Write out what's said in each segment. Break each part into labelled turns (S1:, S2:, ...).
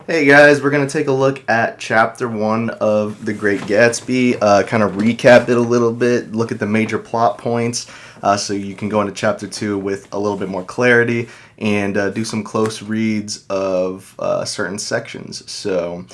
S1: Hey guys, we're going to take a look at chapter 1 of The Great Gatsby, kind of recap it a little bit, look at the major plot points, so you can go into chapter 2 with a little bit more clarity and do some close reads of certain sections. So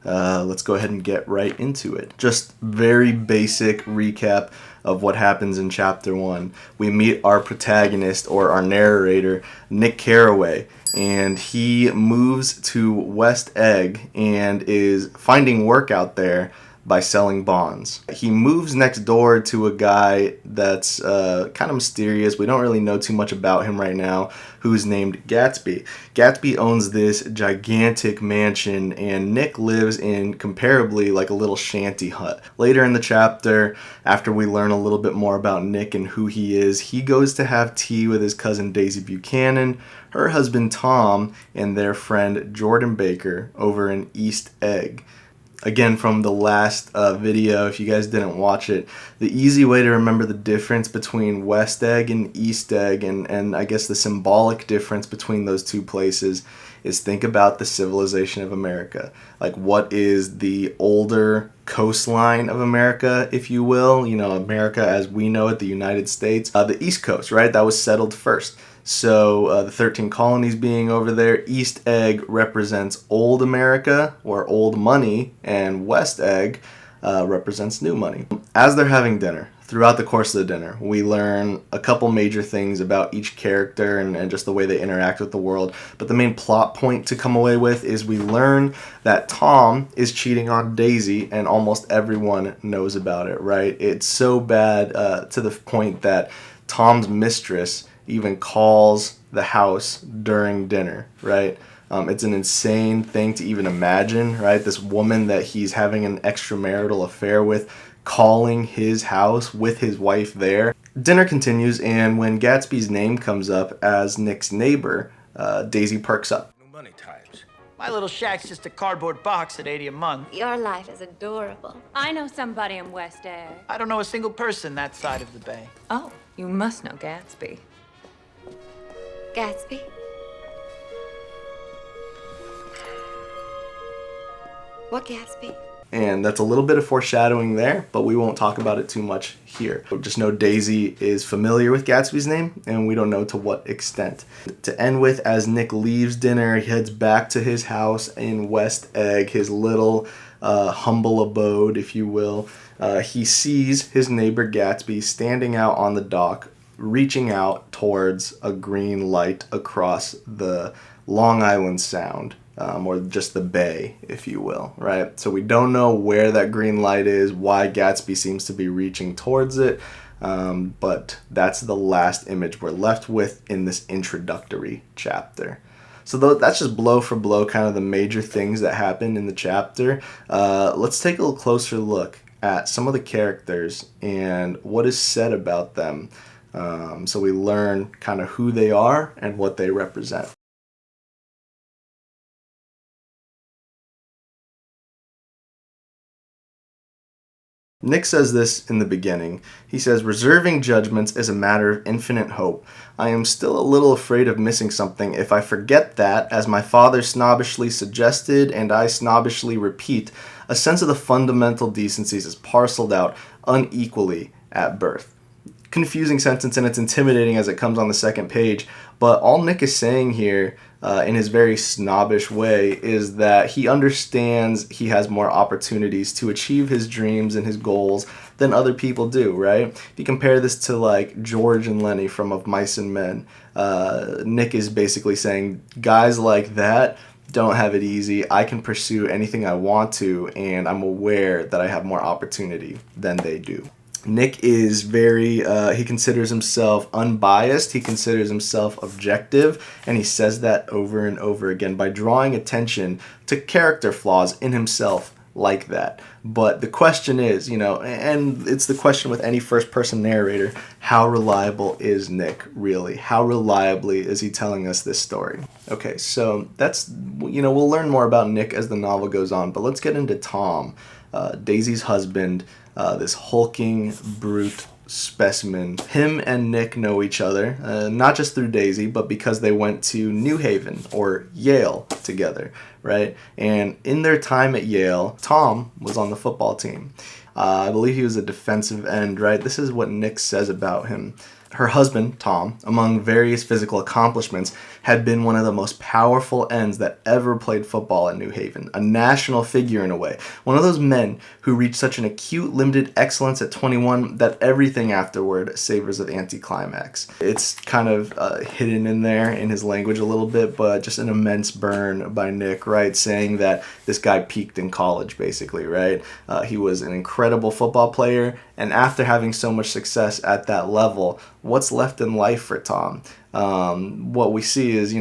S1: let's go ahead and get right into it. Just very basic recap of what happens in chapter 1. We meet our protagonist, or our narrator, Nick Carraway, and he moves to West Egg and is finding work out there by selling bonds. He moves next door to a guy that's kind of mysterious. We don't really know too much about him right now, who's named Gatsby. Gatsby owns this gigantic mansion, and Nick lives in comparably like a little shanty hut. Later in the chapter, after we learn a little bit more about Nick and who he is, he goes to have tea with his cousin Daisy Buchanan, her husband Tom, and their friend Jordan Baker over in East Egg. Again, from the last video, if you guys didn't watch it, the easy way to remember the difference between West Egg and East Egg, and I guess the symbolic difference between those two places, is think about the civilization of America. Like, what is the older coastline of America, if you will? You know, America as we know it, the United States. The East Coast, right? That was settled first. So the 13 colonies being over there, East Egg represents old America, or old money, and West Egg represents new money. As they're having dinner, throughout the course of the dinner, we learn a couple major things about each character and just the way they interact with the world. But the main plot point to come away with is we learn that Tom is cheating on Daisy, and almost everyone knows about it, right? It's so bad to the point that Tom's mistress even calls the house during dinner, right? It's an insane thing to even imagine, right? This woman that he's having an extramarital affair with calling his house with his wife there. Dinner continues, and when Gatsby's name comes up as Nick's neighbor, Daisy perks up.
S2: New money types. My little shack's just a cardboard box at $80 a month.
S3: Your life is adorable.
S4: I know somebody in West Egg.
S2: I don't know a single person that side of the bay.
S4: Oh, you must know Gatsby.
S3: Gatsby? What Gatsby?
S1: And that's a little bit of foreshadowing there, but we won't talk about it too much here. Just know Daisy is familiar with Gatsby's name, and we don't know to what extent. To end with, as Nick leaves dinner, he heads back to his house in West Egg, his little humble abode, if you will. He sees his neighbor Gatsby standing out on the dock, reaching out towards a green light across the Long Island Sound, or just the bay, if you will, right? So we don't know where that green light is, why Gatsby seems to be reaching towards it, but that's the last image we're left with in this introductory chapter. So that's just blow for blow, kind of the major things that happen in the chapter. Let's take a little closer look at some of the characters and what is said about them. So we learn kind of who they are and what they represent. Nick says this in the beginning. He says, "Reserving judgments is a matter of infinite hope. I am still a little afraid of missing something if I forget that, as my father snobbishly suggested and I snobbishly repeat, a sense of the fundamental decencies is parceled out unequally at birth." Confusing sentence, and it's intimidating as it comes on the second page, but all Nick is saying here in his very snobbish way is that he understands he has more opportunities to achieve his dreams and his goals than other people do, right? If you compare this to like George and Lenny from Of Mice and Men, Nick is basically saying guys like that don't have it easy. I can pursue anything I want to, and I'm aware that I have more opportunity than they do. Nick is very, he considers himself unbiased, he considers himself objective, and he says that over and over again by drawing attention to character flaws in himself like that. But the question is, you know, and it's the question with any first-person narrator, how reliable is Nick really? How reliably is he telling us this story? Okay, so that's, you know, we'll learn more about Nick as the novel goes on, but let's get into Tom, Daisy's husband, this hulking brute specimen. Him and Nick know each other, not just through Daisy, but because they went to New Haven, or Yale, together, right? And in their time at Yale, Tom was on the football team. I believe he was a defensive end, right? This is what Nick says about him. Her husband, Tom, among various physical accomplishments, had been one of the most powerful ends that ever played football at New Haven, a national figure in a way. One of those men who reached such an acute, limited excellence at 21 that everything afterward savors of anticlimax. It's kind of hidden in there in his language a little bit, but just an immense burn by Nick, right? Saying that this guy peaked in college, basically, right? He was an incredible football player, and after having so much success at that level, what's left in life for Tom? What we see is,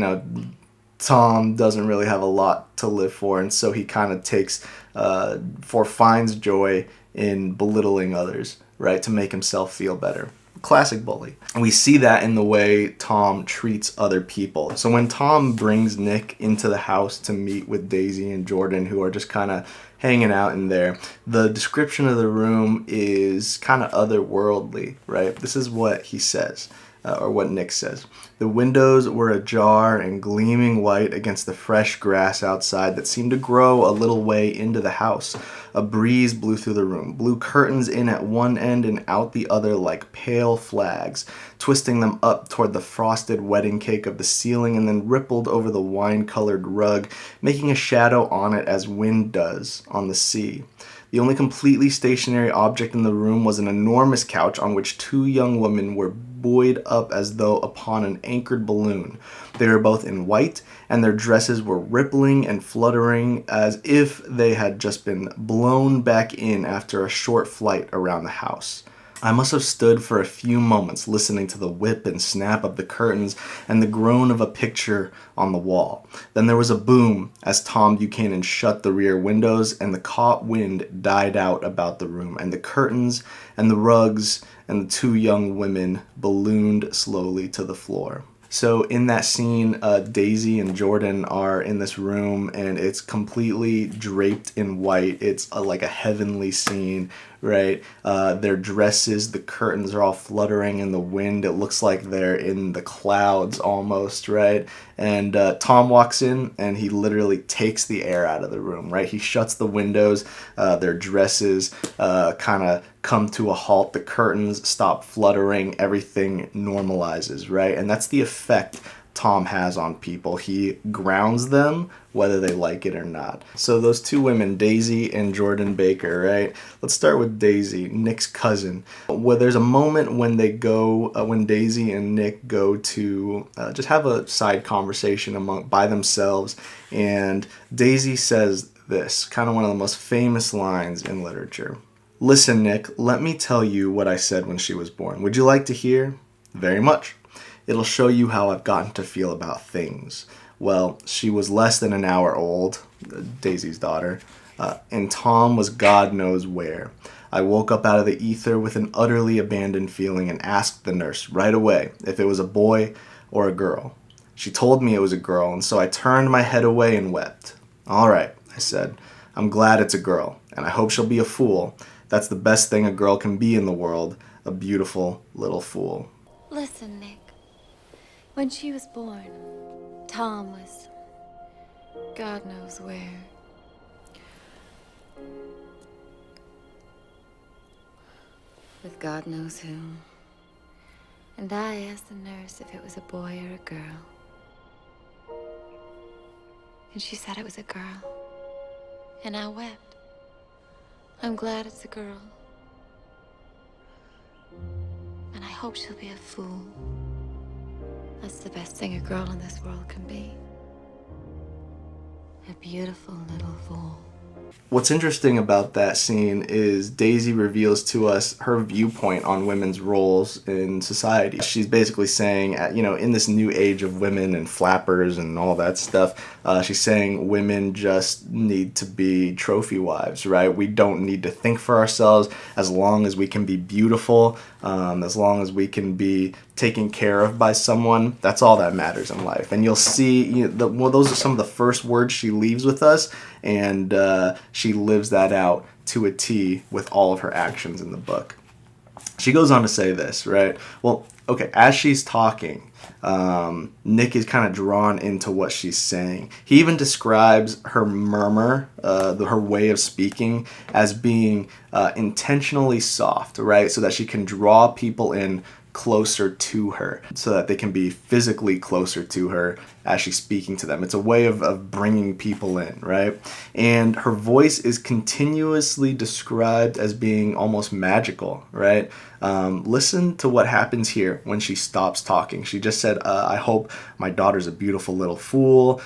S1: Tom doesn't really have a lot to live for, and so he kind of finds joy in belittling others, right, to make himself feel better. Classic bully. And we see that in the way Tom treats other people. So when Tom brings Nick into the house to meet with Daisy and Jordan, who are just kind of hanging out in there, the description of the room is kind of otherworldly, right? This is what he says, or what Nick says. The windows were ajar and gleaming white against the fresh grass outside that seemed to grow a little way into the house. A breeze blew through the room, blew curtains in at one end and out the other like pale flags, twisting them up toward the frosted wedding cake of the ceiling and then rippled over the wine-colored rug, making a shadow on it as wind does on the sea. The only completely stationary object in the room was an enormous couch on which two young women were buoyed up as though upon an anchored balloon. They were both in white, and their dresses were rippling and fluttering as if they had just been blown back in after a short flight around the house. I must have stood for a few moments listening to the whip and snap of the curtains and the groan of a picture on the wall. Then there was a boom as Tom Buchanan shut the rear windows and the caught wind died out about the room, and the curtains and the rugs and the two young women ballooned slowly to the floor. So in that scene, Daisy and Jordan are in this room, and it's completely draped in white. It's like a heavenly scene, right? Their dresses, the curtains are all fluttering in the wind. It looks like they're in the clouds almost, right? And Tom walks in, and he literally takes the air out of the room, right? He shuts the windows. Their dresses kind of come to a halt. The curtains stop fluttering. Everything normalizes, right? And that's the effect Tom has on people. He grounds them whether they like it or not. So those two women, Daisy and Jordan Baker, right? Let's start with Daisy, Nick's cousin. Well, there's a moment when they go, when Daisy and Nick go to just have a side conversation by themselves, and Daisy says this, kind of one of the most famous lines in literature. "Listen, Nick, let me tell you what I said when she was born. Would you like to hear?" "Very much. It'll show you how I've gotten to feel about things." Well, she was less than an hour old, Daisy's daughter, and Tom was God knows where. I woke up out of the ether with an utterly abandoned feeling and asked the nurse right away if it was a boy or a girl. She told me it was a girl, and so I turned my head away and wept. "All right," I said. "I'm glad it's a girl, and I hope she'll be a fool. That's the best thing a girl can be in the world, a beautiful little fool."
S3: Listen, Nick. When she was born, Tom was God knows where. With God knows who. And I asked the nurse if it was a boy or a girl. And she said it was a girl. And I wept. I'm glad it's a girl. And I hope she'll be a fool. That's the best thing a girl in this world can be. A beautiful little fool.
S1: What's interesting about that scene is Daisy reveals to us her viewpoint on women's roles in society. She's basically saying, in this new age of women and flappers and all that stuff, she's saying women just need to be trophy wives, right? We don't need to think for ourselves as long as we can be beautiful, as long as we can be taken care of by someone. That's all that matters in life. And you'll see, those are some of the first words she leaves with us, and she lives that out to a T with all of her actions in the book. She goes on to say this, right? Well, okay, as she's talking, Nick is kind of drawn into what she's saying. He even describes her murmur, her way of speaking, as being intentionally soft, right? So that she can draw people in closer to her, so that they can be physically closer to her as she's speaking to them. It's a way of bringing people in, right? And her voice is continuously described as being almost magical, right? Listen to what happens here when she stops talking. She just said, I hope my daughter's a beautiful little fool.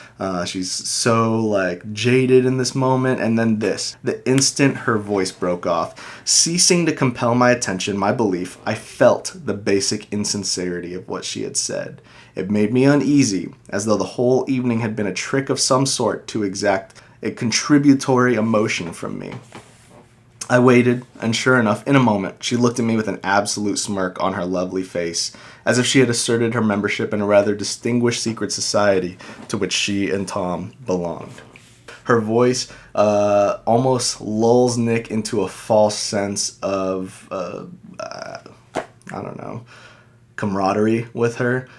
S1: She's so like jaded in this moment. And then this, the instant her voice broke off, ceasing to compel my attention, my belief, I felt the basic insincerity of what she had said. It made me uneasy, as though the whole evening had been a trick of some sort to exact a contributory emotion from me. I waited, and sure enough, in a moment, she looked at me with an absolute smirk on her lovely face, as if she had asserted her membership in a rather distinguished secret society to which she and Tom belonged. Her voice almost lulls Nick into a false sense of, camaraderie with her.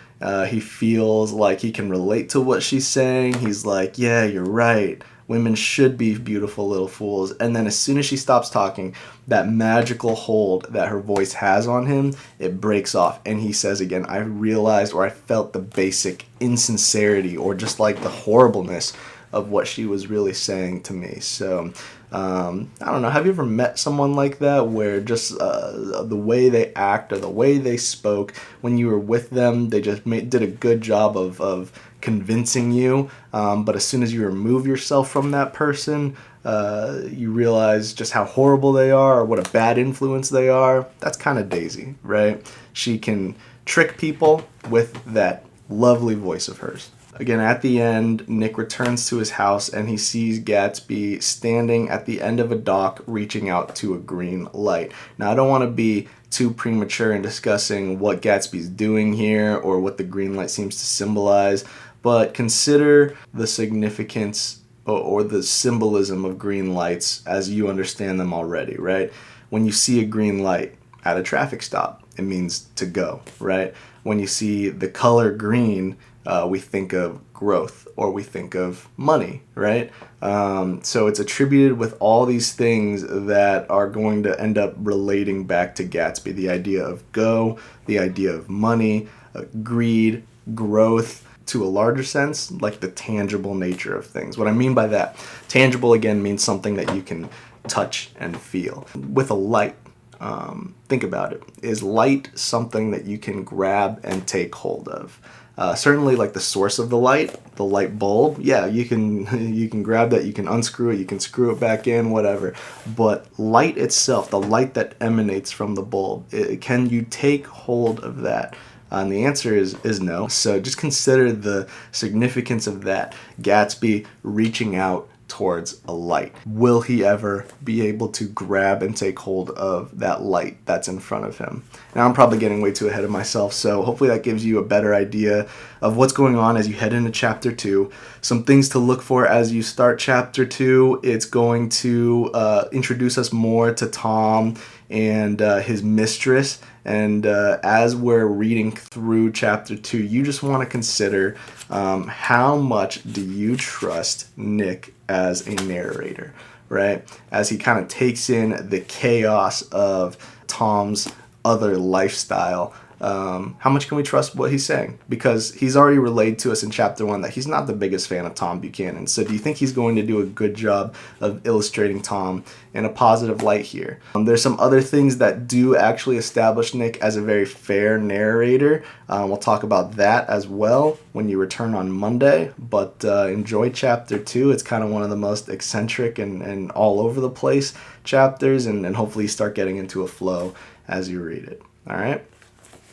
S1: He feels like he can relate to what she's saying. He's like, yeah, you're right. Women should be beautiful little fools. And then as soon as she stops talking, that magical hold that her voice has on him, it breaks off. And he says again, I realized, or I felt the basic insincerity, or just like the horribleness of what she was really saying to me. So, I don't know, have you ever met someone like that, where just the way they act or the way they spoke when you were with them, they just did a good job of convincing you, but as soon as you remove yourself from that person, you realize just how horrible they are, or what a bad influence they are. That's kind of Daisy, right? She can trick people with that lovely voice of hers. Again, at the end, Nick returns to his house and he sees Gatsby standing at the end of a dock reaching out to a green light. Now, I don't want to be too premature in discussing what Gatsby's doing here or what the green light seems to symbolize, but consider the significance or the symbolism of green lights as you understand them already, right? When you see a green light at a traffic stop, it means to go, right? When you see the color green, we think of growth, or we think of money, right? So it's attributed with all these things that are going to end up relating back to Gatsby. The idea of go, the idea of money, greed, growth, to a larger sense, like the tangible nature of things. What I mean by that, tangible again means something that you can touch and feel. With a light, think about it. Is light something that you can grab and take hold of? Certainly, like the source of the light bulb, yeah, you can grab that, you can unscrew it, you can screw it back in, whatever. But light itself, the light that emanates from the bulb, can you take hold of that? And the answer is no. So just consider the significance of that. Gatsby reaching out towards a light. Will he ever be able to grab and take hold of that light that's in front of him? Now, I'm probably getting way too ahead of myself, so hopefully that gives you a better idea of what's going on as you head into Chapter 2. Some things to look for as you start Chapter 2. It's going to introduce us more to Tom and his mistress. And as we're reading through Chapter 2, you just want to consider how much do you trust Nick as a narrator, right? As he kind of takes in the chaos of Tom's other lifestyle. How much can we trust what he's saying? Because he's already relayed to us in Chapter 1 that he's not the biggest fan of Tom Buchanan. So do you think he's going to do a good job of illustrating Tom in a positive light here? There's some other things that do actually establish Nick as a very fair narrator. We'll talk about that as well when you return on Monday. But enjoy Chapter 2. It's kind of one of the most eccentric and all over the place chapters. And hopefully you start getting into a flow as you read it. All right?